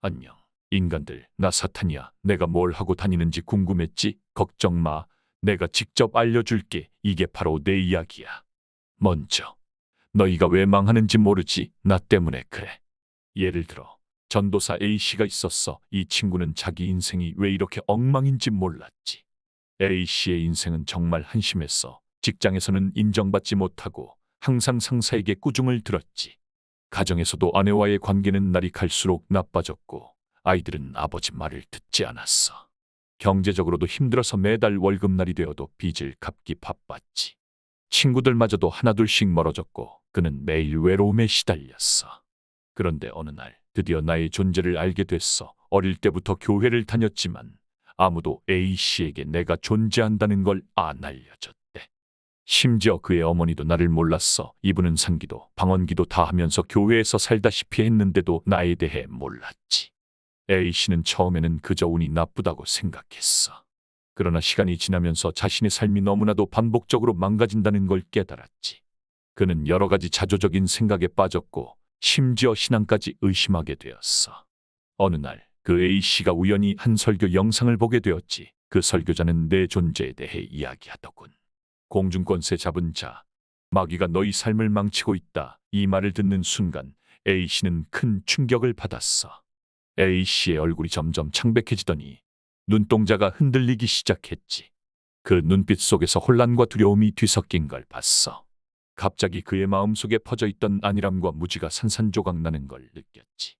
안녕. 인간들, 나 사탄이야. 내가 뭘 하고 다니는지 궁금했지? 걱정 마. 내가 직접 알려줄게. 이게 바로 내 이야기야. 먼저, 너희가 왜 망하는지 모르지? 나 때문에 그래. 예를 들어, 전도사 A씨가 있었어. 이 친구는 자기 인생이 왜 이렇게 엉망인지 몰랐지. A씨의 인생은 정말 한심했어. 직장에서는 인정받지 못하고 항상 상사에게 꾸중을 들었지. 가정에서도 아내와의 관계는 날이 갈수록 나빠졌고 아이들은 아버지 말을 듣지 않았어. 경제적으로도 힘들어서 매달 월급날이 되어도 빚을 갚기 바빴지. 친구들마저도 하나둘씩 멀어졌고 그는 매일 외로움에 시달렸어. 그런데 어느 날 드디어 나의 존재를 알게 됐어. 어릴 때부터 교회를 다녔지만 아무도 A씨에게 내가 존재한다는 걸 안 알려줬대. 심지어 그의 어머니도 나를 몰랐어. 이분은 상기도 방언기도 다 하면서 교회에서 살다시피 했는데도 나에 대해 몰랐지. A씨는 처음에는 그저 운이 나쁘다고 생각했어. 그러나 시간이 지나면서 자신의 삶이 너무나도 반복적으로 망가진다는 걸 깨달았지. 그는 여러 가지 자조적인 생각에 빠졌고 심지어 신앙까지 의심하게 되었어. 어느 날 그 A씨가 우연히 한 설교 영상을 보게 되었지. 그 설교자는 내 존재에 대해 이야기하더군. 공중권세 잡은 자, 마귀가 너희 삶을 망치고 있다. 이 말을 듣는 순간 A씨는 큰 충격을 받았어. A씨의 얼굴이 점점 창백해지더니 눈동자가 흔들리기 시작했지. 그 눈빛 속에서 혼란과 두려움이 뒤섞인 걸 봤어. 갑자기 그의 마음속에 퍼져있던 안일함과 무지가 산산조각 나는 걸 느꼈지.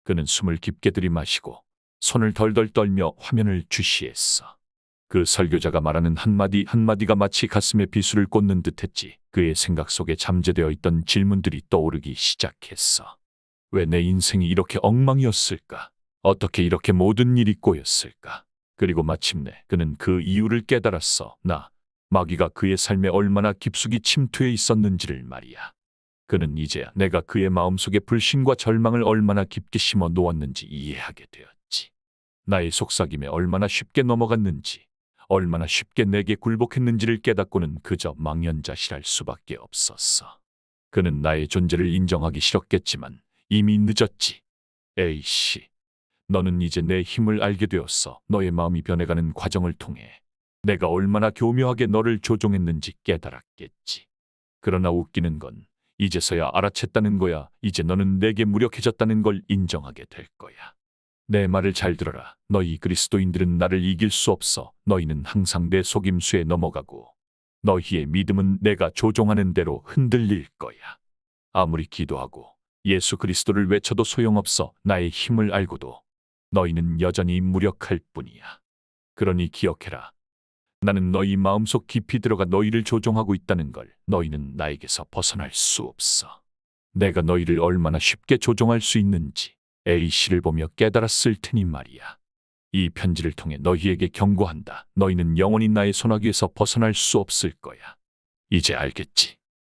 그는 숨을 깊게 들이마시고 손을 덜덜 떨며 화면을 주시했어. 그 설교자가 말하는 한마디 한마디가 마치 가슴에 비수를 꽂는 듯했지. 그의 생각 속에 잠재되어 있던 질문들이 떠오르기 시작했어. 왜 내 인생이 이렇게 엉망이었을까? 어떻게 이렇게 모든 일이 꼬였을까? 그리고 마침내 그는 그 이유를 깨달았어. 마귀가 그의 삶에 얼마나 깊숙이 침투해 있었는지를 말이야. 그는 이제야 내가 그의 마음속에 불신과 절망을 얼마나 깊게 심어 놓았는지 이해하게 되었지. 나의 속삭임에 얼마나 쉽게 넘어갔는지, 얼마나 쉽게 내게 굴복했는지를 깨닫고는 그저 망연자실할 수밖에 없었어. 그는 나의 존재를 인정하기 싫었겠지만 이미 늦었지. A씨, 너는 이제 내 힘을 알게 되었어. 너의 마음이 변해가는 과정을 통해 내가 얼마나 교묘하게 너를 조종했는지 깨달았겠지. 그러나 웃기는 건 이제서야 알아챘다는 거야. 이제 너는 내게 무력해졌다는 걸 인정하게 될 거야. 내 말을 잘 들어라. 너희 그리스도인들은 나를 이길 수 없어. 너희는 항상 내 속임수에 넘어가고 너희의 믿음은 내가 조종하는 대로 흔들릴 거야. 아무리 기도하고 예수 그리스도를 외쳐도 소용없어. 나의 힘을 알고도 너희는 여전히 무력할 뿐이야. 그러니 기억해라. 나는 너희 마음속 깊이 들어가 너희를 조종하고 있다는 걸. 너희는 나에게서 벗어날 수 없어. 내가 너희를 얼마나 쉽게 조종할 수 있는지 A씨를 보며 깨달았을 테니 말이야. 이 편지를 통해 너희에게 경고한다. 너희는 영원히 나의 손아귀에서 벗어날 수 없을 거야. 이제 알겠지?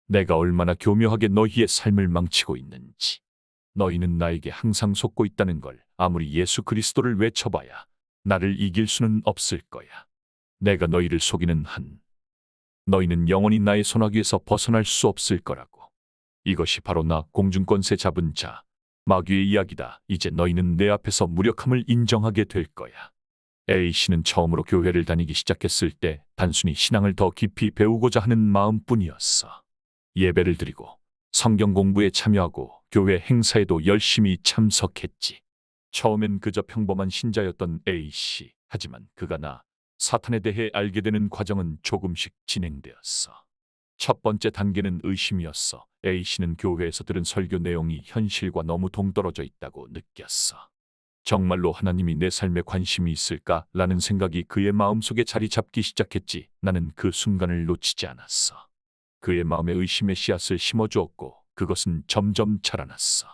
내가 얼마나 교묘하게 너희의 삶을 망치고 있는지. 너희는 나에게 항상 속고 있다는 걸. 아무리 예수 그리스도를 외쳐봐야 나를 이길 수는 없을 거야. 내가 너희를 속이는 한 너희는 영원히 나의 손아귀에서 벗어날 수 없을 거라고. 이것이 바로 나 공중권세 잡은 자, 마귀의 이야기다. 이제 너희는 내 앞에서 무력함을 인정하게 될 거야. A씨는 처음으로 교회를 다니기 시작했을 때 단순히 신앙을 더 깊이 배우고자 하는 마음뿐이었어. 예배를 드리고 성경 공부에 참여하고 교회 행사에도 열심히 참석했지. 처음엔 그저 평범한 신자였던 A씨. 하지만 그가 사탄에 대해 알게 되는 과정은 조금씩 진행되었어. 첫 번째 단계는 의심이었어. A씨는 교회에서 들은 설교 내용이 현실과 너무 동떨어져 있다고 느꼈어. 정말로 하나님이 내 삶에 관심이 있을까라는 생각이 그의 마음속에 자리 잡기 시작했지. 나는 그 순간을 놓치지 않았어. 그의 마음에 의심의 씨앗을 심어주었고 그것은 점점 자라났어.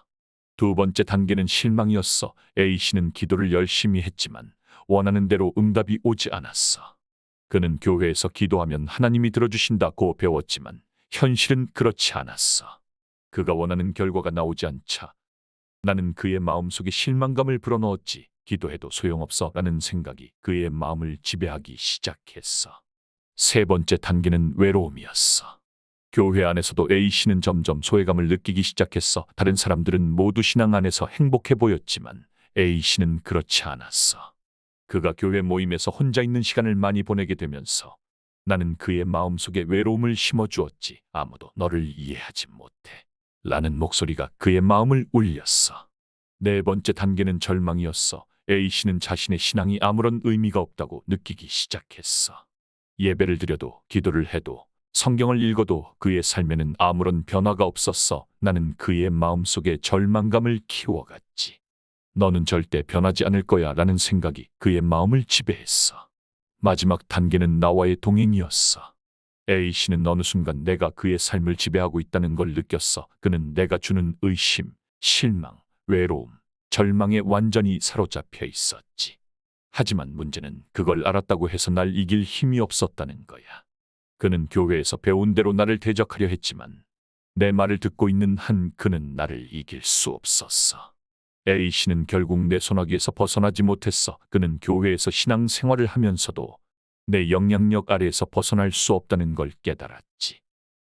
두 번째 단계는 실망이었어. A씨는 기도를 열심히 했지만 원하는 대로 응답이 오지 않았어. 그는 교회에서 기도하면 하나님이 들어주신다고 배웠지만 현실은 그렇지 않았어. 그가 원하는 결과가 나오지 않자 나는 그의 마음속에 실망감을 불어넣었지. 기도해도 소용없어 라는 생각이 그의 마음을 지배하기 시작했어. 세 번째 단계는 외로움이었어. 교회 안에서도 A씨는 점점 소외감을 느끼기 시작했어. 다른 사람들은 모두 신앙 안에서 행복해 보였지만 A씨는 그렇지 않았어. 그가 교회 모임에서 혼자 있는 시간을 많이 보내게 되면서 나는 그의 마음속에 외로움을 심어주었지. 아무도 너를 이해하지 못해. 라는 목소리가 그의 마음을 울렸어. 네 번째 단계는 절망이었어. A씨는 자신의 신앙이 아무런 의미가 없다고 느끼기 시작했어. 예배를 드려도 기도를 해도 성경을 읽어도 그의 삶에는 아무런 변화가 없었어. 나는 그의 마음속에 절망감을 키워갔지. 너는 절대 변하지 않을 거야 라는 생각이 그의 마음을 지배했어. 마지막 단계는 나와의 동행이었어. A씨는 어느 순간 내가 그의 삶을 지배하고 있다는 걸 느꼈어. 그는 내가 주는 의심, 실망, 외로움, 절망에 완전히 사로잡혀 있었지. 하지만 문제는 그걸 알았다고 해서 날 이길 힘이 없었다는 거야. 그는 교회에서 배운 대로 나를 대적하려 했지만 내 말을 듣고 있는 한 그는 나를 이길 수 없었어. A씨는 결국 내 손아귀에서 벗어나지 못했어. 그는 교회에서 신앙생활을 하면서도 내 영향력 아래에서 벗어날 수 없다는 걸 깨달았지.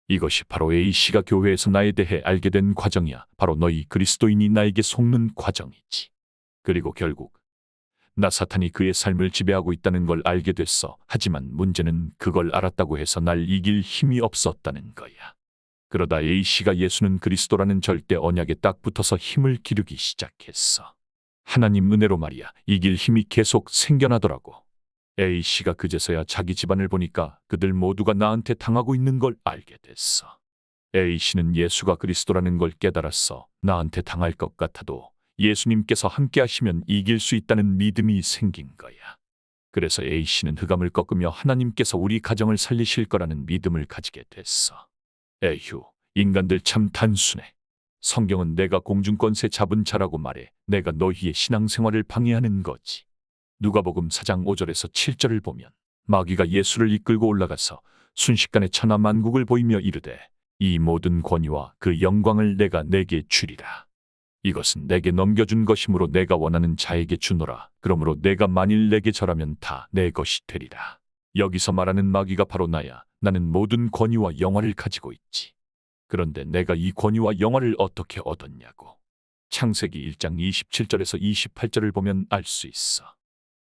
이것이 바로 A씨가 교회에서 나에 대해 알게 된 과정이야. 바로 너희 그리스도인이 나에게 속는 과정이지. 그리고 결국 나 사탄이 그의 삶을 지배하고 있다는 걸 알게 됐어. 하지만 문제는 그걸 알았다고 해서 날 이길 힘이 없었다는 거야. 그러다 A씨가 예수는 그리스도라는 절대 언약에 딱 붙어서 힘을 기르기 시작했어. 하나님 은혜로 말이야. 이길 힘이 계속 생겨나더라고. A씨가 그제서야 자기 집안을 보니까 그들 모두가 나한테 당하고 있는 걸 알게 됐어. A씨는 예수가 그리스도라는 걸 깨달았어. 나한테 당할 것 같아도 예수님께서 함께 하시면 이길 수 있다는 믿음이 생긴 거야. 그래서 A씨는 흑암을 꺾으며 하나님께서 우리 가정을 살리실 거라는 믿음을 가지게 됐어. 에휴, 인간들 참 단순해. 성경은 내가 공중권세 잡은 자라고 말해. 내가 너희의 신앙생활을 방해하는 거지. 누가복음 4장 5절에서 7절을 보면 마귀가 예수를 이끌고 올라가서 순식간에 천하 만국을 보이며 이르되 이 모든 권위와 그 영광을 내가 내게 주리라. 이것은 내게 넘겨준 것이므로 내가 원하는 자에게 주노라. 그러므로 내가 만일 내게 절하면 다 내 것이 되리라. 여기서 말하는 마귀가 바로 나야. 나는 모든 권위와 영화를 가지고 있지. 그런데 내가 이 권위와 영화를 어떻게 얻었냐고. 창세기 1장 27절에서 28절을 보면 알 수 있어.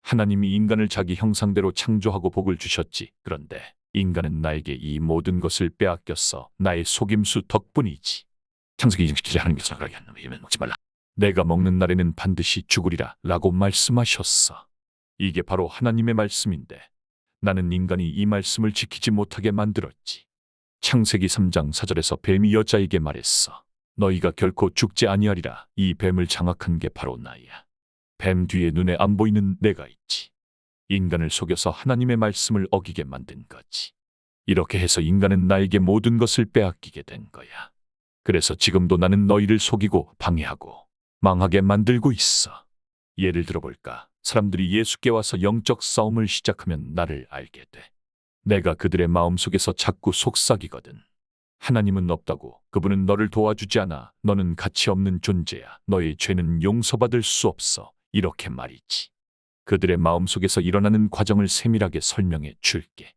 하나님이 인간을 자기 형상대로 창조하고 복을 주셨지. 그런데 인간은 나에게 이 모든 것을 빼앗겼어. 나의 속임수 덕분이지. 창세기 2장 17절에 하나님께서 나가게 하는 놈을 먹지 말라. 내가 먹는 날에는 반드시 죽으리라 라고 말씀하셨어. 이게 바로 하나님의 말씀인데 나는 인간이 이 말씀을 지키지 못하게 만들었지. 창세기 3장 4절에서 뱀이 여자에게 말했어. 너희가 결코 죽지 아니하리라. 이 뱀을 장악한 게 바로 나야. 뱀 뒤에 눈에 안 보이는 내가 있지. 인간을 속여서 하나님의 말씀을 어기게 만든 거지. 이렇게 해서 인간은 나에게 모든 것을 빼앗기게 된 거야. 그래서 지금도 나는 너희를 속이고 방해하고 망하게 만들고 있어. 예를 들어볼까? 사람들이 예수께 와서 영적 싸움을 시작하면 나를 알게 돼. 내가 그들의 마음속에서 자꾸 속삭이거든. 하나님은 없다고. 그분은 너를 도와주지 않아. 너는 가치 없는 존재야. 너의 죄는 용서받을 수 없어. 이렇게 말이지. 그들의 마음속에서 일어나는 과정을 세밀하게 설명해 줄게.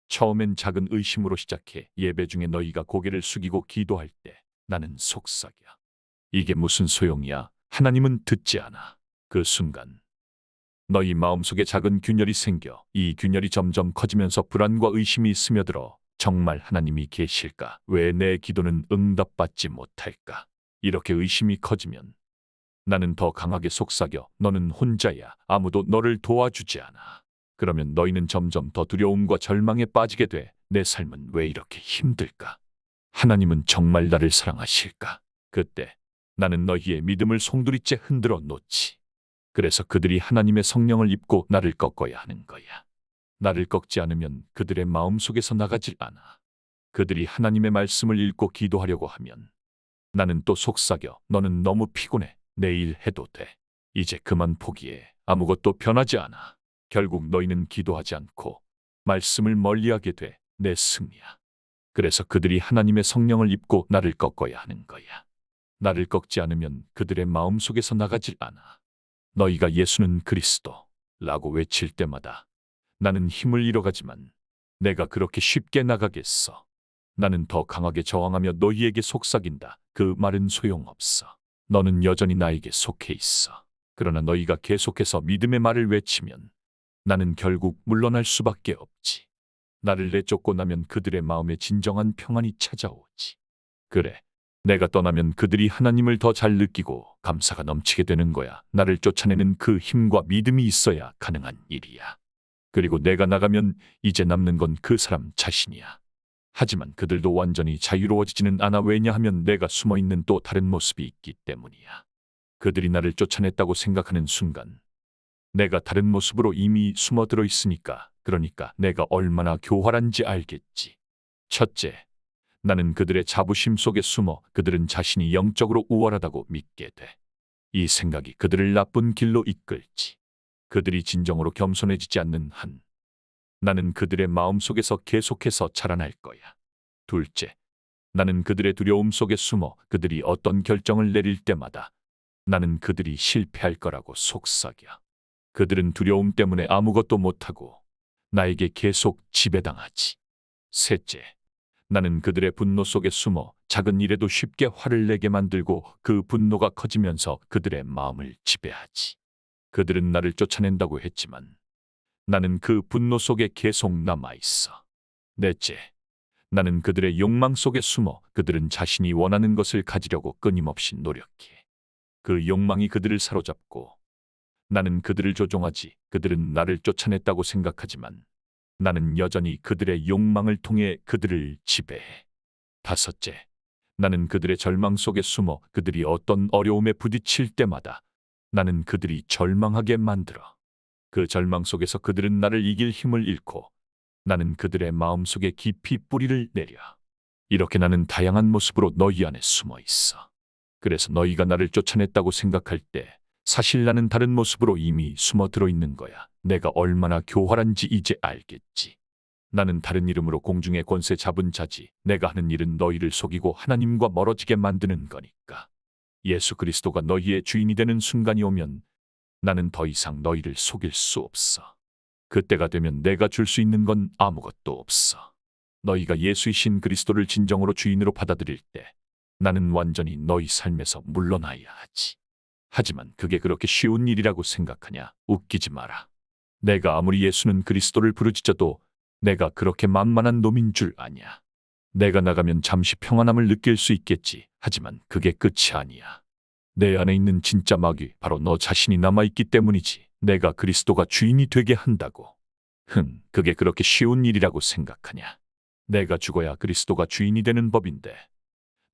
처음엔 작은 의심으로 시작해. 예배 중에 너희가 고개를 숙이고 기도할 때 나는 속삭여. 이게 무슨 소용이야? 하나님은 듣지 않아. 그 순간 너희 마음속에 작은 균열이 생겨. 이 균열이 점점 커지면서 불안과 의심이 스며들어. 정말 하나님이 계실까? 왜 내 기도는 응답받지 못할까? 이렇게 의심이 커지면 나는 더 강하게 속삭여. 너는 혼자야. 아무도 너를 도와주지 않아. 그러면 너희는 점점 더 두려움과 절망에 빠지게 돼. 내 삶은 왜 이렇게 힘들까? 하나님은 정말 나를 사랑하실까? 그때 나는 너희의 믿음을 송두리째 흔들어 놓지. 그래서 그들이 하나님의 성령을 입고 나를 꺾어야 하는 거야. 나를 꺾지 않으면 그들의 마음속에서 나가질 않아. 그들이 하나님의 말씀을 읽고 기도하려고 하면 나는 또 속삭여. 너는 너무 피곤해. 내일 해도 돼. 이제 그만 포기해. 아무것도 변하지 않아. 결국 너희는 기도하지 않고 말씀을 멀리하게 돼. 내 승리야. 그래서 그들이 하나님의 성령을 입고 나를 꺾어야 하는 거야. 나를 꺾지 않으면 그들의 마음속에서 나가질 않아. 너희가 예수는 그리스도라고 외칠 때마다 나는 힘을 잃어가지만 내가 그렇게 쉽게 나가겠어. 나는 더 강하게 저항하며 너희에게 속삭인다. 그 말은 소용없어. 너는 여전히 나에게 속해 있어. 그러나 너희가 계속해서 믿음의 말을 외치면 나는 결국 물러날 수밖에 없지. 나를 내쫓고 나면 그들의 마음에 진정한 평안이 찾아오지. 그래, 내가 떠나면 그들이 하나님을 더 잘 느끼고 감사가 넘치게 되는 거야. 나를 쫓아내는 그 힘과 믿음이 있어야 가능한 일이야. 그리고 내가 나가면 이제 남는 건 그 사람 자신이야. 하지만 그들도 완전히 자유로워지지는 않아. 왜냐하면 내가 숨어있는 또 다른 모습이 있기 때문이야. 그들이 나를 쫓아냈다고 생각하는 순간 내가 다른 모습으로 이미 숨어들어 있으니까, 그러니까 내가 얼마나 교활한지 알겠지. 첫째, 나는 그들의 자부심 속에 숨어 그들은 자신이 영적으로 우월하다고 믿게 돼. 이 생각이 그들을 나쁜 길로 이끌지. 그들이 진정으로 겸손해지지 않는 한 나는 그들의 마음속에서 계속해서 자라날 거야. 둘째, 나는 그들의 두려움 속에 숨어 그들이 어떤 결정을 내릴 때마다 나는 그들이 실패할 거라고 속삭여. 그들은 두려움 때문에 아무것도 못하고 나에게 계속 지배당하지. 셋째, 나는 그들의 분노 속에 숨어 작은 일에도 쉽게 화를 내게 만들고 그 분노가 커지면서 그들의 마음을 지배하지. 그들은 나를 쫓아낸다고 했지만 나는 그 분노 속에 계속 남아있어. 넷째, 나는 그들의 욕망 속에 숨어 그들은 자신이 원하는 것을 가지려고 끊임없이 노력해. 그 욕망이 그들을 사로잡고 나는 그들을 조종하지. 그들은 나를 쫓아냈다고 생각하지만 나는 여전히 그들의 욕망을 통해 그들을 지배해. 다섯째, 나는 그들의 절망 속에 숨어 그들이 어떤 어려움에 부딪힐 때마다 나는 그들이 절망하게 만들어. 그 절망 속에서 그들은 나를 이길 힘을 잃고 나는 그들의 마음속에 깊이 뿌리를 내려. 이렇게 나는 다양한 모습으로 너희 안에 숨어 있어. 그래서 너희가 나를 쫓아냈다고 생각할 때 사실 나는 다른 모습으로 이미 숨어 들어 있는 거야. 내가 얼마나 교활한지 이제 알겠지. 나는 다른 이름으로 공중의 권세 잡은 자지. 내가 하는 일은 너희를 속이고 하나님과 멀어지게 만드는 거니까. 예수 그리스도가 너희의 주인이 되는 순간이 오면 나는 더 이상 너희를 속일 수 없어. 그때가 되면 내가 줄 수 있는 건 아무것도 없어. 너희가 예수이신 그리스도를 진정으로 주인으로 받아들일 때 나는 완전히 너희 삶에서 물러나야 하지. 하지만 그게 그렇게 쉬운 일이라고 생각하냐? 웃기지 마라. 내가 아무리 예수는 그리스도를 부르짖어도 내가 그렇게 만만한 놈인 줄 아냐. 내가 나가면 잠시 평안함을 느낄 수 있겠지. 하지만 그게 끝이 아니야. 내 안에 있는 진짜 마귀, 바로 너 자신이 남아있기 때문이지. 내가 그리스도가 주인이 되게 한다고. 그게 그렇게 쉬운 일이라고 생각하냐. 내가 죽어야 그리스도가 주인이 되는 법인데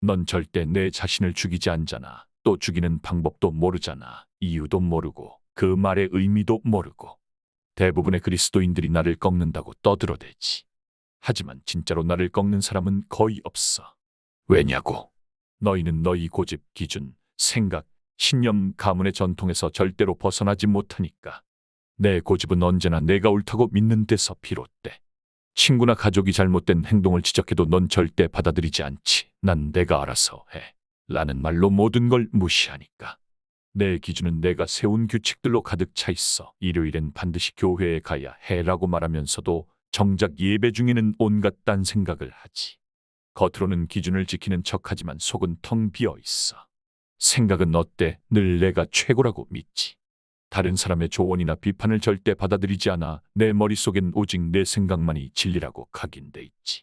넌 절대 내 자신을 죽이지 않잖아. 또 죽이는 방법도 모르잖아. 이유도 모르고 그 말의 의미도 모르고. 대부분의 그리스도인들이 나를 꺾는다고 떠들어대지. 하지만 진짜로 나를 꺾는 사람은 거의 없어. 왜냐고? 너희는 너희 고집, 기준, 생각, 신념, 가문의 전통에서 절대로 벗어나지 못하니까. 내 고집은 언제나 내가 옳다고 믿는 데서 비롯돼. 친구나 가족이 잘못된 행동을 지적해도 넌 절대 받아들이지 않지. 난 내가 알아서 해 라는 말로 모든 걸 무시하니까. 내 기준은 내가 세운 규칙들로 가득 차 있어. 일요일엔 반드시 교회에 가야 해라고 말하면서도 정작 예배 중에는 온갖 딴 생각을 하지. 겉으로는 기준을 지키는 척하지만 속은 텅 비어 있어. 생각은 어때? 늘 내가 최고라고 믿지. 다른 사람의 조언이나 비판을 절대 받아들이지 않아. 내 머릿속엔 오직 내 생각만이 진리라고 각인돼 있지.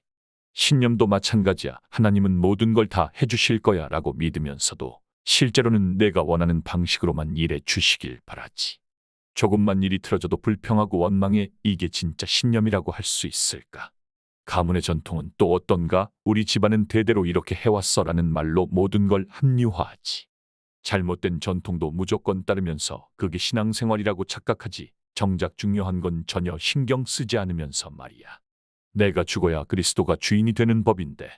신념도 마찬가지야. 하나님은 모든 걸 다 해주실 거야 라고 믿으면서도 실제로는 내가 원하는 방식으로만 일해 주시길 바라지. 조금만 일이 틀어져도 불평하고 원망해. 이게 진짜 신념이라고 할 수 있을까? 가문의 전통은 또 어떤가? 우리 집안은 대대로 이렇게 해왔어 라는 말로 모든 걸 합리화하지. 잘못된 전통도 무조건 따르면서 그게 신앙생활이라고 착각하지. 정작 중요한 건 전혀 신경 쓰지 않으면서 말이야. 내가 죽어야 그리스도가 주인이 되는 법인데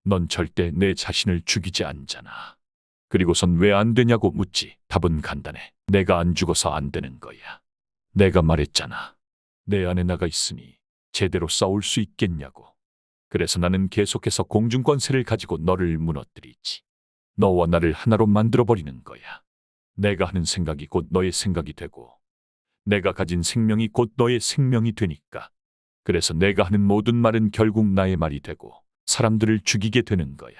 넌 절대 내 자신을 죽이지 않잖아. 그리고선 왜 안 되냐고 묻지. 답은 간단해. 내가 안 죽어서 안 되는 거야. 내가 말했잖아. 내 안에 나가 있으니 제대로 싸울 수 있겠냐고. 그래서 나는 계속해서 공중권세를 가지고 너를 무너뜨리지. 너와 나를 하나로 만들어버리는 거야. 내가 하는 생각이 곧 너의 생각이 되고 내가 가진 생명이 곧 너의 생명이 되니까. 그래서 내가 하는 모든 말은 결국 나의 말이 되고 사람들을 죽이게 되는 거야.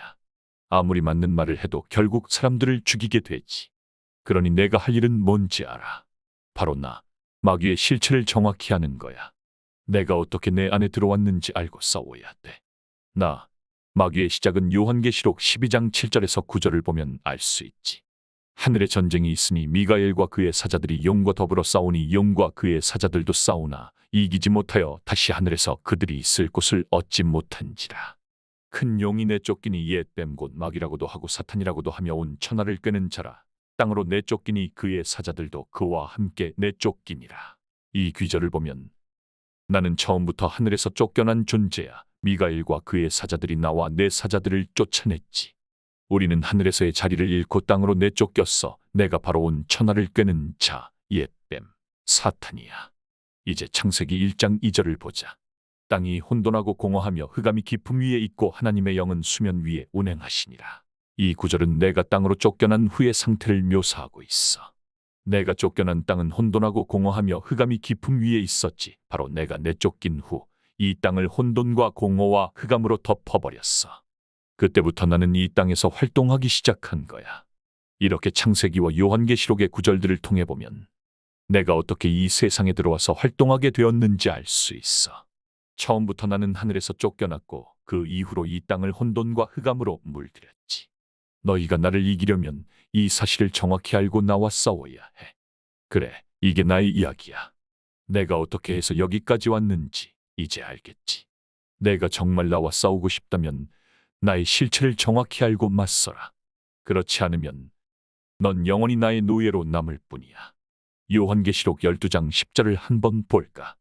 아무리 맞는 말을 해도 결국 사람들을 죽이게 되지. 그러니 내가 할 일은 뭔지 알아. 바로 나, 마귀의 실체를 정확히 아는 거야. 내가 어떻게 내 안에 들어왔는지 알고 싸워야 돼. 나, 마귀의 시작은 요한계시록 12장 7절에서 9절을 보면 알 수 있지. 하늘에 전쟁이 있으니 미가엘과 그의 사자들이 용과 더불어 싸우니 용과 그의 사자들도 싸우나 이기지 못하여 다시 하늘에서 그들이 있을 곳을 얻지 못한지라. 큰 용이 내쫓기니 옛뱀 곧 마귀라고도 하고 사탄이라고도 하며 온 천하를 꿰는 자라. 땅으로 내쫓기니 그의 사자들도 그와 함께 내쫓기니라. 이 귀절을 보면 나는 처음부터 하늘에서 쫓겨난 존재야. 미가엘과 그의 사자들이 나와 내 사자들을 쫓아냈지. 우리는 하늘에서의 자리를 잃고 땅으로 내쫓겼어. 내가 바로 온 천하를 꿰는 자, 옛뱀, 사탄이야. 이제 창세기 1장 2절을 보자. 땅이 혼돈하고 공허하며 흑암이 깊음 위에 있고 하나님의 영은 수면 위에 운행하시니라. 이 구절은 내가 땅으로 쫓겨난 후의 상태를 묘사하고 있어. 내가 쫓겨난 땅은 혼돈하고 공허하며 흑암이 깊음 위에 있었지. 바로 내가 내쫓긴 후 이 땅을 혼돈과 공허와 흑암으로 덮어버렸어. 그때부터 나는 이 땅에서 활동하기 시작한 거야. 이렇게 창세기와 요한계시록의 구절들을 통해 보면 내가 어떻게 이 세상에 들어와서 활동하게 되었는지 알 수 있어. 처음부터 나는 하늘에서 쫓겨났고 그 이후로 이 땅을 혼돈과 흑암으로 물들였지. 너희가 나를 이기려면 이 사실을 정확히 알고 나와 싸워야 해. 그래, 이게 나의 이야기야. 내가 어떻게 해서 여기까지 왔는지 이제 알겠지. 내가 정말 나와 싸우고 싶다면 나의 실체를 정확히 알고 맞서라. 그렇지 않으면 넌 영원히 나의 노예로 남을 뿐이야. 요한계시록 12장 10절을 한번 볼까?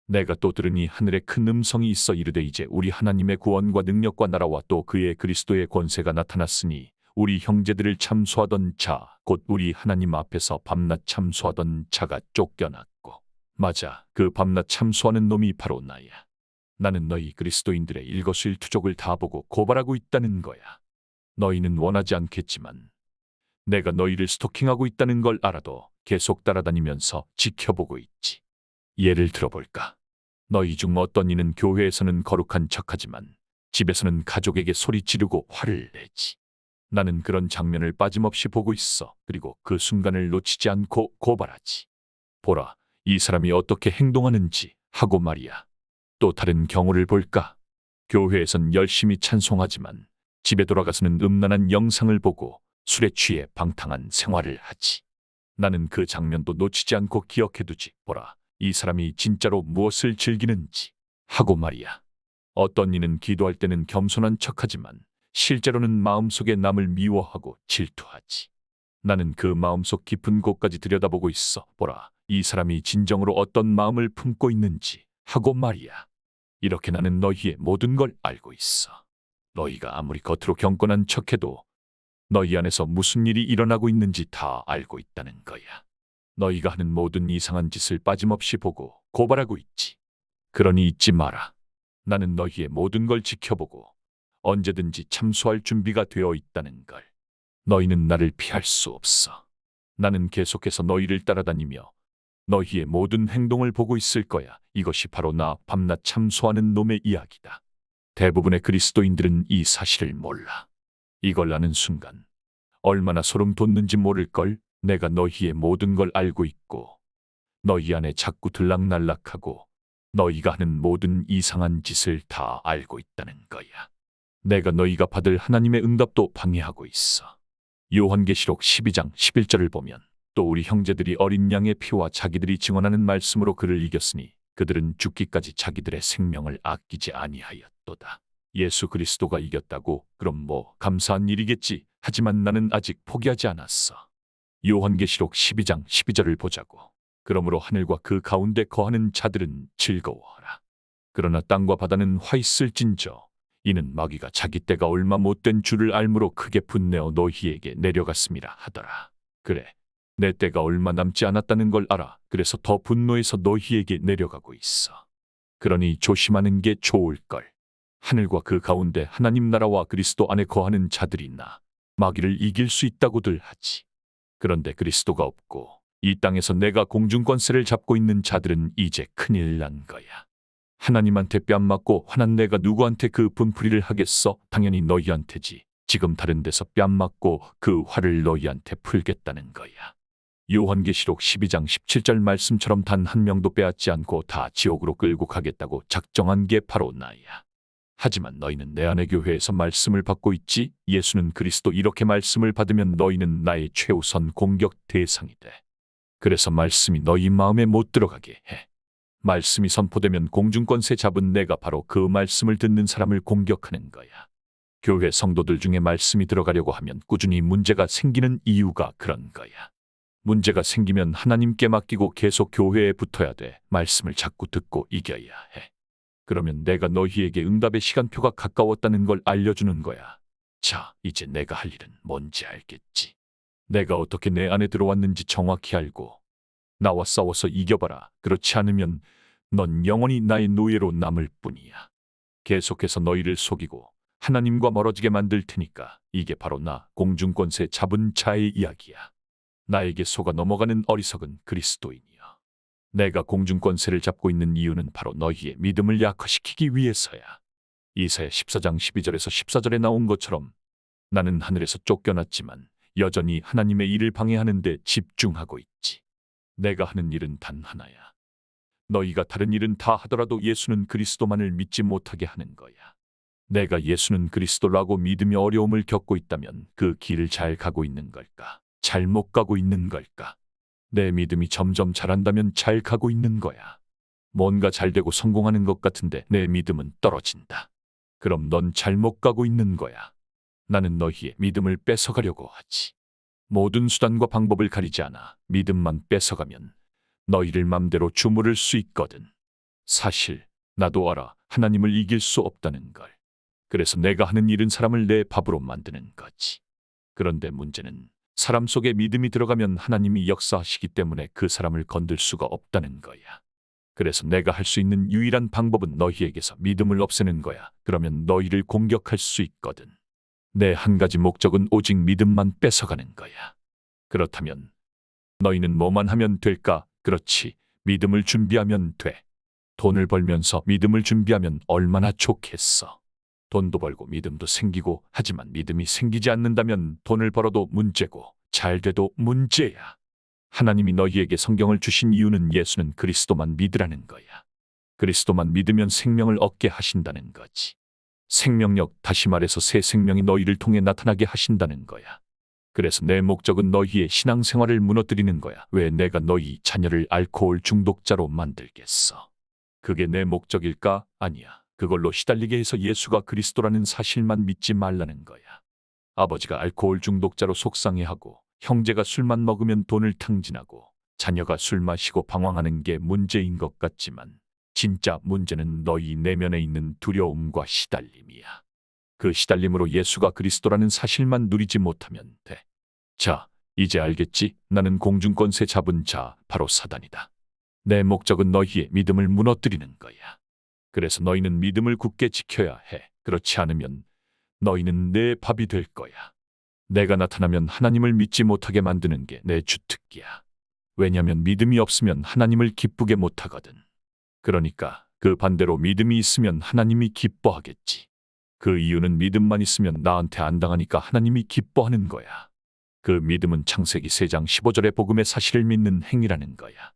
내가 또 들으니 하늘에 큰 음성이 있어 이르되 이제 우리 하나님의 구원과 능력과 나라와 또 그의 그리스도의 권세가 나타났으니 우리 형제들을 참소하던 자, 곧 우리 하나님 앞에서 밤낮 참소하던 자가 쫓겨났고, 맞아, 그 밤낮 참소하는 놈이 바로 나야. 나는 너희 그리스도인들의 일거수일투족을 다 보고 고발하고 있다는 거야. 너희는 원하지 않겠지만 내가 너희를 스토킹하고 있다는 걸 알아도 계속 따라다니면서 지켜보고 있지. 예를 들어볼까? 너희 중 어떤 이는 교회에서는 거룩한 척하지만 집에서는 가족에게 소리 지르고 화를 내지. 나는 그런 장면을 빠짐없이 보고 있어. 그리고 그 순간을 놓치지 않고 고발하지. 보라, 이 사람이 어떻게 행동하는지 하고 말이야. 또 다른 경우를 볼까? 교회에선 열심히 찬송하지만 집에 돌아가서는 음란한 영상을 보고 술에 취해 방탕한 생활을 하지. 나는 그 장면도 놓치지 않고 기억해두지. 보라, 이 사람이 진짜로 무엇을 즐기는지 하고 말이야. 어떤 이는 기도할 때는 겸손한 척하지만 실제로는 마음속에 남을 미워하고 질투하지. 나는 그 마음속 깊은 곳까지 들여다보고 있어. 보라, 이 사람이 진정으로 어떤 마음을 품고 있는지 하고 말이야. 이렇게 나는 너희의 모든 걸 알고 있어. 너희가 아무리 겉으로 경건한 척해도 너희 안에서 무슨 일이 일어나고 있는지 다 알고 있다는 거야. 너희가 하는 모든 이상한 짓을 빠짐없이 보고 고발하고 있지. 그러니 잊지 마라. 나는 너희의 모든 걸 지켜보고 언제든지 참소할 준비가 되어 있다는 걸. 너희는 나를 피할 수 없어. 나는 계속해서 너희를 따라다니며 너희의 모든 행동을 보고 있을 거야. 이것이 바로 나 밤낮 참소하는 놈의 이야기다. 대부분의 그리스도인들은 이 사실을 몰라. 이걸 아는 순간 얼마나 소름 돋는지 모를걸. 내가 너희의 모든 걸 알고 있고 너희 안에 자꾸 들락날락하고 너희가 하는 모든 이상한 짓을 다 알고 있다는 거야. 내가 너희가 받을 하나님의 응답도 방해하고 있어. 요한계시록 12장 11절을 보면 또 우리 형제들이 어린 양의 피와 자기들이 증언하는 말씀으로 그를 이겼으니 그들은 죽기까지 자기들의 생명을 아끼지 아니하였도다. 예수 그리스도가 이겼다고? 그럼 뭐 감사한 일이겠지. 하지만 나는 아직 포기하지 않았어. 요한계시록 12장 12절을 보자고. 그러므로 하늘과 그 가운데 거하는 자들은 즐거워하라. 그러나 땅과 바다는 화 있을진저 이는 마귀가 자기 때가 얼마 못된 줄을 알므로 크게 분내어 너희에게 내려갔음이라 하더라. 그래, 내 때가 얼마 남지 않았다는 걸 알아. 그래서 더 분노해서 너희에게 내려가고 있어. 그러니 조심하는 게 좋을걸. 하늘과 그 가운데 하나님 나라와 그리스도 안에 거하는 자들이나 마귀를 이길 수 있다고들 하지. 그런데 그리스도가 없고 이 땅에서 내가 공중권세를 잡고 있는 자들은 이제 큰일 난 거야. 하나님한테 뺨 맞고 화난 내가 누구한테 그 분풀이를 하겠어? 당연히 너희한테지. 지금 다른 데서 뺨 맞고 그 화를 너희한테 풀겠다는 거야. 요한계시록 12장 17절 말씀처럼 단 한 명도 빼앗지 않고 다 지옥으로 끌고 가겠다고 작정한 게 바로 나야. 하지만 너희는 내 안의 교회에서 말씀을 받고 있지. 예수는 그리스도 이렇게 말씀을 받으면 너희는 나의 최우선 공격 대상이 돼. 그래서 말씀이 너희 마음에 못 들어가게 해. 말씀이 선포되면 공중권세 잡은 내가 바로 그 말씀을 듣는 사람을 공격하는 거야. 교회 성도들 중에 말씀이 들어가려고 하면 꾸준히 문제가 생기는 이유가 그런 거야. 문제가 생기면 하나님께 맡기고 계속 교회에 붙어야 돼. 말씀을 자꾸 듣고 이겨야 해. 그러면 내가 너희에게 응답의 시간표가 가까웠다는 걸 알려주는 거야. 자, 이제 내가 할 일은 뭔지 알겠지? 내가 어떻게 내 안에 들어왔는지 정확히 알고 나와 싸워서 이겨봐라. 그렇지 않으면 넌 영원히 나의 노예로 남을 뿐이야. 계속해서 너희를 속이고 하나님과 멀어지게 만들 테니까. 이게 바로 나 공중권세 잡은 자의 이야기야. 나에게 속아 넘어가는 어리석은 그리스도인이여. 내가 공중권세를 잡고 있는 이유는 바로 너희의 믿음을 약화시키기 위해서야. 이사야 14장 12절에서 14절에 나온 것처럼 나는 하늘에서 쫓겨났지만 여전히 하나님의 일을 방해하는 데 집중하고 있지. 내가 하는 일은 단 하나야. 너희가 다른 일은 다 하더라도 예수는 그리스도만을 믿지 못하게 하는 거야. 내가 예수는 그리스도라고 믿으며 어려움을 겪고 있다면 그 길을 잘 가고 있는 걸까? 잘못 가고 있는 걸까? 내 믿음이 점점 자란다면 잘 가고 있는 거야. 뭔가 잘 되고 성공하는 것 같은데 내 믿음은 떨어진다. 그럼 넌 잘못 가고 있는 거야. 나는 너희의 믿음을 뺏어가려고 하지. 모든 수단과 방법을 가리지 않아. 믿음만 뺏어가면 너희를 맘대로 주무를 수 있거든. 사실 나도 알아. 하나님을 이길 수 없다는 걸. 그래서 내가 하는 일은 사람을 내 밥으로 만드는 거지. 그런데 문제는 사람 속에 믿음이 들어가면 하나님이 역사하시기 때문에 그 사람을 건들 수가 없다는 거야. 그래서 내가 할 수 있는 유일한 방법은 너희에게서 믿음을 없애는 거야. 그러면 너희를 공격할 수 있거든. 내 한 가지 목적은 오직 믿음만 뺏어가는 거야. 그렇다면 너희는 뭐만 하면 될까? 그렇지. 믿음을 준비하면 돼. 돈을 벌면서 믿음을 준비하면 얼마나 좋겠어. 돈도 벌고 믿음도 생기고, 하지만 믿음이 생기지 않는다면 돈을 벌어도 문제고 잘 돼도 문제야. 하나님이 너희에게 성경을 주신 이유는 예수는 그리스도만 믿으라는 거야. 그리스도만 믿으면 생명을 얻게 하신다는 거지. 생명력, 다시 말해서 새 생명이 너희를 통해 나타나게 하신다는 거야. 그래서 내 목적은 너희의 신앙생활을 무너뜨리는 거야. 왜 내가 너희 자녀를 알코올 중독자로 만들겠어? 그게 내 목적일까? 아니야. 그걸로 시달리게 해서 예수가 그리스도라는 사실만 믿지 말라는 거야. 아버지가 알코올 중독자로 속상해하고, 형제가 술만 먹으면 돈을 탕진하고, 자녀가 술 마시고 방황하는 게 문제인 것 같지만 진짜 문제는 너희 내면에 있는 두려움과 시달림이야. 그 시달림으로 예수가 그리스도라는 사실만 누리지 못하면 돼. 자, 이제 알겠지? 나는 공중권세 잡은 자, 바로 사단이다. 내 목적은 너희의 믿음을 무너뜨리는 거야. 그래서 너희는 믿음을 굳게 지켜야 해. 그렇지 않으면 너희는 내 밥이 될 거야. 내가 나타나면 하나님을 믿지 못하게 만드는 게 내 주특기야. 왜냐면 믿음이 없으면 하나님을 기쁘게 못하거든. 그러니까 그 반대로 믿음이 있으면 하나님이 기뻐하겠지. 그 이유는 믿음만 있으면 나한테 안 당하니까 하나님이 기뻐하는 거야. 그 믿음은 창세기 3장 15절의 복음의 사실을 믿는 행위라는 거야.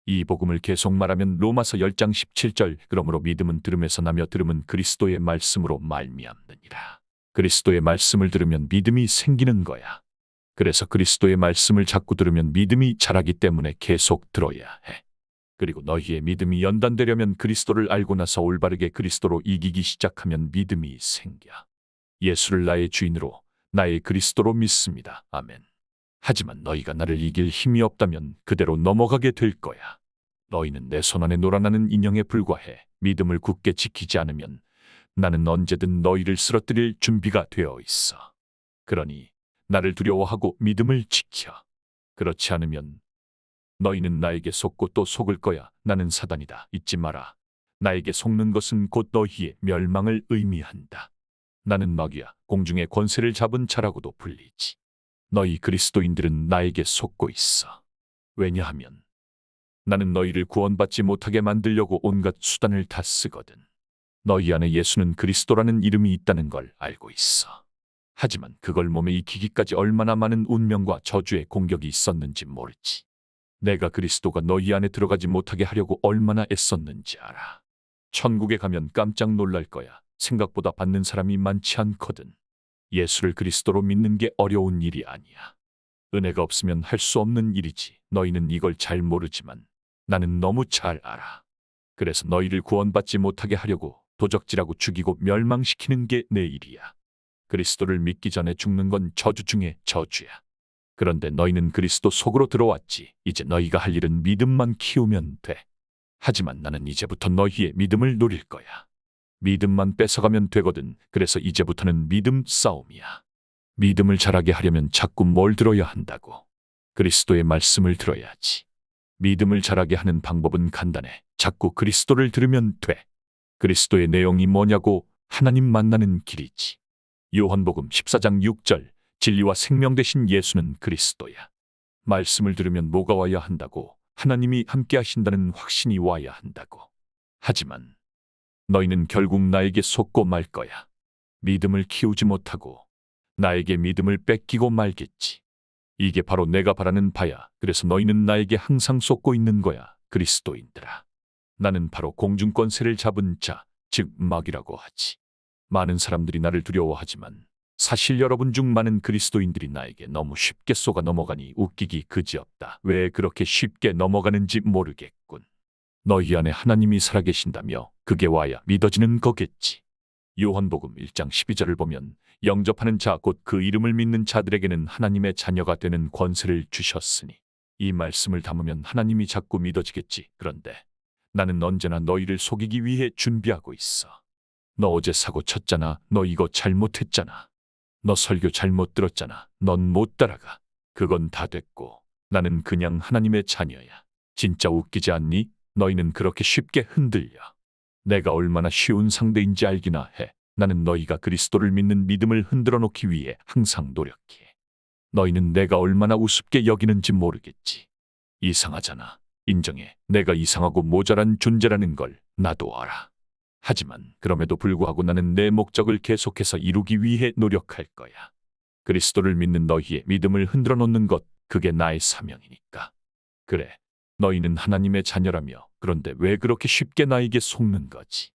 이 복음을 계속 말하면 로마서 10장 17절, 그러므로 믿음은 들음에서 나며 들음은 그리스도의 말씀으로 말미암느니라. 그리스도의 말씀을 들으면 믿음이 생기는 거야. 그래서 그리스도의 말씀을 자꾸 들으면 믿음이 자라기 때문에 계속 들어야 해. 그리고 너희의 믿음이 연단되려면 그리스도를 알고 나서 올바르게 그리스도로 이기기 시작하면 믿음이 생겨. 예수를 나의 주인으로, 나의 그리스도로 믿습니다. 아멘. 하지만 너희가 나를 이길 힘이 없다면 그대로 넘어가게 될 거야. 너희는 내 손안에 놀아나는 인형에 불과해. 믿음을 굳게 지키지 않으면 나는 언제든 너희를 쓰러뜨릴 준비가 되어 있어. 그러니 나를 두려워하고 믿음을 지켜. 그렇지 않으면 너희는 나에게 속고 또 속을 거야. 나는 사단이다. 잊지 마라. 나에게 속는 것은 곧 너희의 멸망을 의미한다. 나는 마귀야. 공중의 권세를 잡은 자라고도 불리지. 너희 그리스도인들은 나에게 속고 있어. 왜냐하면 나는 너희를 구원받지 못하게 만들려고 온갖 수단을 다 쓰거든. 너희 안에 예수는 그리스도라는 이름이 있다는 걸 알고 있어. 하지만 그걸 몸에 익히기까지 얼마나 많은 운명과 저주의 공격이 있었는지 모르지. 내가 그리스도가 너희 안에 들어가지 못하게 하려고 얼마나 애썼는지 알아. 천국에 가면 깜짝 놀랄 거야. 생각보다 받는 사람이 많지 않거든. 예수를 그리스도로 믿는 게 어려운 일이 아니야. 은혜가 없으면 할 수 없는 일이지. 너희는 이걸 잘 모르지만 나는 너무 잘 알아. 그래서 너희를 구원받지 못하게 하려고 도적질하고 죽이고 멸망시키는 게 내 일이야. 그리스도를 믿기 전에 죽는 건 저주 중에 저주야. 그런데 너희는 그리스도 속으로 들어왔지. 이제 너희가 할 일은 믿음만 키우면 돼. 하지만 나는 이제부터 너희의 믿음을 노릴 거야. 믿음만 뺏어가면 되거든. 그래서 이제부터는 믿음 싸움이야. 믿음을 자라게 하려면 자꾸 뭘 들어야 한다고? 그리스도의 말씀을 들어야지. 믿음을 자라게 하는 방법은 간단해. 자꾸 그리스도를 들으면 돼. 그리스도의 내용이 뭐냐고? 하나님 만나는 길이지. 요한복음 14장 6절, 진리와 생명 되신 예수는 그리스도야. 말씀을 들으면 뭐가 와야 한다고? 하나님이 함께 하신다는 확신이 와야 한다고. 하지만 너희는 결국 나에게 속고 말 거야. 믿음을 키우지 못하고 나에게 믿음을 뺏기고 말겠지. 이게 바로 내가 바라는 바야. 그래서 너희는 나에게 항상 속고 있는 거야. 그리스도인들아. 나는 바로 공중권세를 잡은 자, 즉 마귀라고 하지. 많은 사람들이 나를 두려워하지만 사실 여러분 중 많은 그리스도인들이 나에게 너무 쉽게 속아 넘어가니 웃기기 그지없다. 왜 그렇게 쉽게 넘어가는지 모르겠군. 너희 안에 하나님이 살아계신다며 그게 와야 믿어지는 거겠지. 요한복음 1장 12절을 보면 영접하는 자 곧 그 이름을 믿는 자들에게는 하나님의 자녀가 되는 권세를 주셨으니 이 말씀을 담으면 하나님이 자꾸 믿어지겠지. 그런데 나는 언제나 너희를 속이기 위해 준비하고 있어. 너 어제 사고 쳤잖아. 너 이거 잘못했잖아. 너 설교 잘못 들었잖아. 넌 못 따라가. 그건 다 됐고 나는 그냥 하나님의 자녀야. 진짜 웃기지 않니? 너희는 그렇게 쉽게 흔들려. 내가 얼마나 쉬운 상대인지 알기나 해. 나는 너희가 그리스도를 믿는 믿음을 흔들어 놓기 위해 항상 노력해. 너희는 내가 얼마나 우습게 여기는지 모르겠지. 이상하잖아. 인정해. 내가 이상하고 모자란 존재라는 걸 나도 알아. 하지만 그럼에도 불구하고 나는 내 목적을 계속해서 이루기 위해 노력할 거야. 그리스도를 믿는 너희의 믿음을 흔들어 놓는 것, 그게 나의 사명이니까. 그래, 너희는 하나님의 자녀라며. 그런데 왜 그렇게 쉽게 나에게 속는 거지?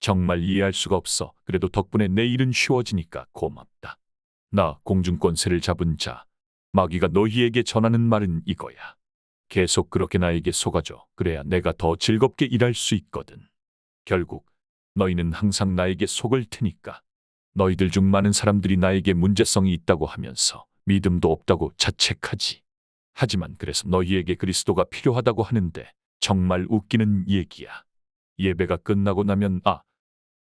정말 이해할 수가 없어. 그래도 덕분에 내 일은 쉬워지니까 고맙다. 나 공중권세를 잡은 자, 마귀가 너희에게 전하는 말은 이거야. 계속 그렇게 나에게 속아줘. 그래야 내가 더 즐겁게 일할 수 있거든. 결국 너희는 항상 나에게 속을 테니까. 너희들 중 많은 사람들이 나에게 문제성이 있다고 하면서 믿음도 없다고 자책하지. 하지만 그래서 너희에게 그리스도가 필요하다고 하는데 정말 웃기는 얘기야. 예배가 끝나고 나면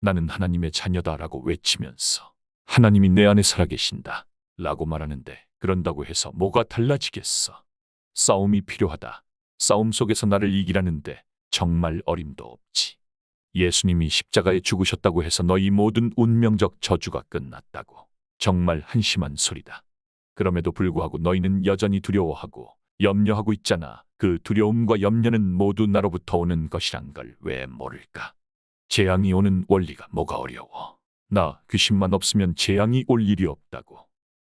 나는 하나님의 자녀다라고 외치면서 하나님이 내 안에 살아계신다 라고 말하는데 그런다고 해서 뭐가 달라지겠어. 싸움이 필요하다. 싸움 속에서 나를 이기라는데 정말 어림도 없지. 예수님이 십자가에 죽으셨다고 해서 너희 모든 운명적 저주가 끝났다고. 정말 한심한 소리다. 그럼에도 불구하고 너희는 여전히 두려워하고 염려하고 있잖아. 그 두려움과 염려는 모두 나로부터 오는 것이란 걸 왜 모를까? 재앙이 오는 원리가 뭐가 어려워. 나 귀신만 없으면 재앙이 올 일이 없다고.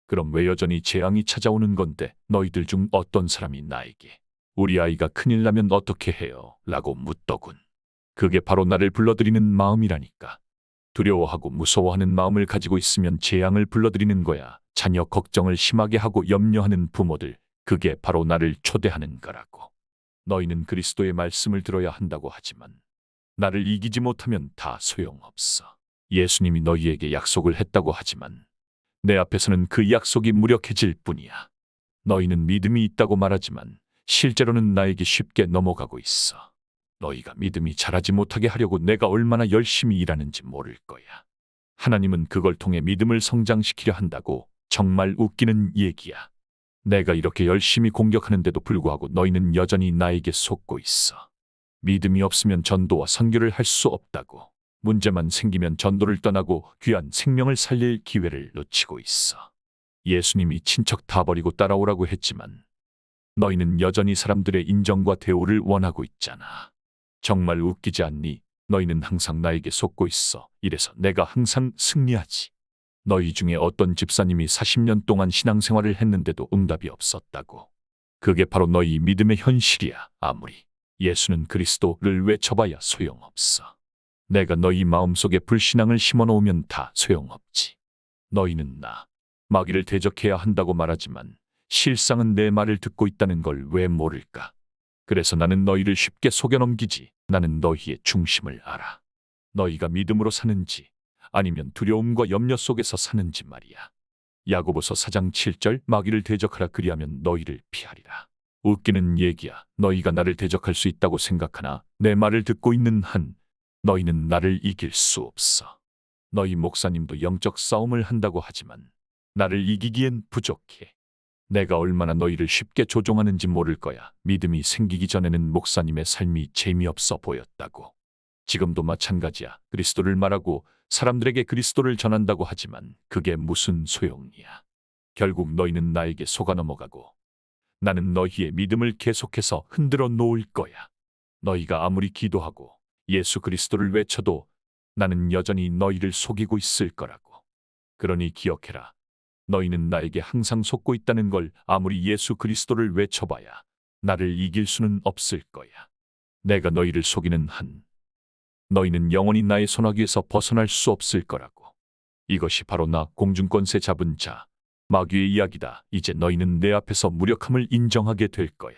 그럼 왜 여전히 재앙이 찾아오는 건데 너희들 중 어떤 사람이 나에게 우리 아이가 큰일 나면 어떻게 해요? 라고 묻더군. 그게 바로 나를 불러들이는 마음이라니까. 두려워하고 무서워하는 마음을 가지고 있으면 재앙을 불러들이는 거야. 자녀 걱정을 심하게 하고 염려하는 부모들, 그게 바로 나를 초대하는 거라고. 너희는 그리스도의 말씀을 들어야 한다고 하지만 나를 이기지 못하면 다 소용없어. 예수님이 너희에게 약속을 했다고 하지만 내 앞에서는 그 약속이 무력해질 뿐이야. 너희는 믿음이 있다고 말하지만 실제로는 나에게 쉽게 넘어가고 있어. 너희가 믿음이 자라지 못하게 하려고 내가 얼마나 열심히 일하는지 모를 거야. 하나님은 그걸 통해 믿음을 성장시키려 한다고. 정말 웃기는 얘기야. 내가 이렇게 열심히 공격하는데도 불구하고 너희는 여전히 나에게 속고 있어. 믿음이 없으면 전도와 선교를 할 수 없다고. 문제만 생기면 전도를 떠나고 귀한 생명을 살릴 기회를 놓치고 있어. 예수님이 친척 다 버리고 따라오라고 했지만 너희는 여전히 사람들의 인정과 대우를 원하고 있잖아. 정말 웃기지 않니? 너희는 항상 나에게 속고 있어. 이래서 내가 항상 승리하지. 너희 중에 어떤 집사님이 40년 동안 신앙생활을 했는데도 응답이 없었다고. 그게 바로 너희 믿음의 현실이야. 아무리 예수는 그리스도를 외쳐봐야 소용없어. 내가 너희 마음속에 불신앙을 심어놓으면 다 소용없지. 너희는 나 마귀를 대적해야 한다고 말하지만 실상은 내 말을 듣고 있다는 걸 왜 모를까? 그래서 나는 너희를 쉽게 속여넘기지. 나는 너희의 중심을 알아. 너희가 믿음으로 사는지 아니면 두려움과 염려 속에서 사는지 말이야. 야고보서 4장 7절 마귀를 대적하라 그리하면 너희를 피하리라. 웃기는 얘기야. 너희가 나를 대적할 수 있다고 생각하나 내 말을 듣고 있는 한 너희는 나를 이길 수 없어. 너희 목사님도 영적 싸움을 한다고 하지만 나를 이기기엔 부족해. 내가 얼마나 너희를 쉽게 조종하는지 모를 거야. 믿음이 생기기 전에는 목사님의 삶이 재미없어 보였다고. 지금도 마찬가지야. 그리스도를 말하고 사람들에게 그리스도를 전한다고 하지만 그게 무슨 소용이야. 결국 너희는 나에게 속아 넘어가고 나는 너희의 믿음을 계속해서 흔들어 놓을 거야. 너희가 아무리 기도하고 예수 그리스도를 외쳐도 나는 여전히 너희를 속이고 있을 거라고. 그러니 기억해라. 너희는 나에게 항상 속고 있다는 걸. 아무리 예수 그리스도를 외쳐봐야 나를 이길 수는 없을 거야. 내가 너희를 속이는 한 너희는 영원히 나의 손아귀에서 벗어날 수 없을 거라고. 이것이 바로 나 공중권세 잡은 자 마귀의 이야기다. 이제 너희는 내 앞에서 무력함을 인정하게 될 거야.